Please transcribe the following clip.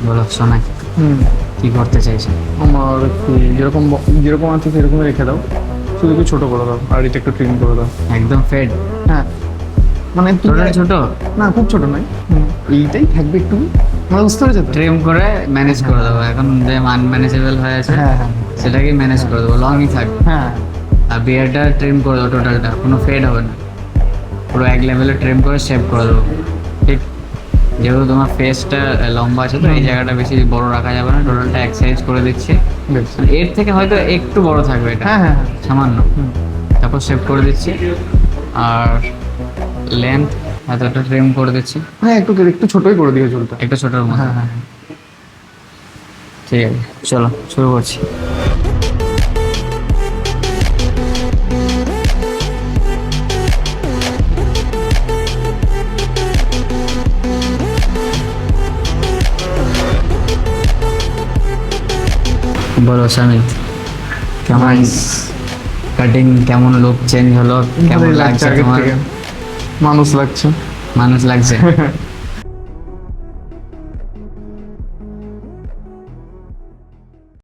বলো সোনাই, হুম। কি করতে চাইছো? আমার একটু যেরকম যেরকম আছে সেরকমই রেখে দাও, শুধু একটু ছোটো করে দাও আর এটা একটু ট্রিম করে দাও। একদম ফেড? হ্যাঁ, মানে তুমি টোটাল ছোট? না, খুব ছোট নয়। এইটাই থাকবে একটু, মানে বুঝতে পেরেছো তো? ট্রিম করে ম্যানেজ করে দেবো, এখন যে আনম্যানেজেবল হয়ে আছে হ্যাঁ হ্যাঁ সেটাকে ম্যানেজ করে দেবো, লংই থাকবে। হ্যাঁ। আর বিয়ারটা ট্রিম করে দেবো, টোটালটা কোনো ফেড হবে না, পুরো এক লেভেলে ট্রিম করে শেভ করে দেবো। ঠিক, যেহেতু তোমার ফেসটা লম্বা আছে তো এই জায়গাটা বেশি বড় রাখা যাবে না, টোটালটা এক সাইজ করে দিচ্ছি। বেশ। এর থেকে হয়তো একটু বড় থাকবে এটা, হ্যাঁ হ্যাঁ হ্যাঁ। সামান্য। হুম। তারপর শেভ করে দিচ্ছি, আর লেন্থ এতটা ট্রিম করে দিচ্ছি, হ্যাঁ, একটু একটু ছোটই করে দিও চুলটা। একটা ছোটোর মতো। হ্যাঁ হ্যাঁ। ঠিক আছে, চলো শুরু করছি। বলো স্বামী, কেমন Nice. কাটিং, কেমন লুক চেঞ্জ হলো, কেমন ভালোই লাগছে আগের তোমার? থেকে। মানুষ লাগছে। মানুষ লাগছে?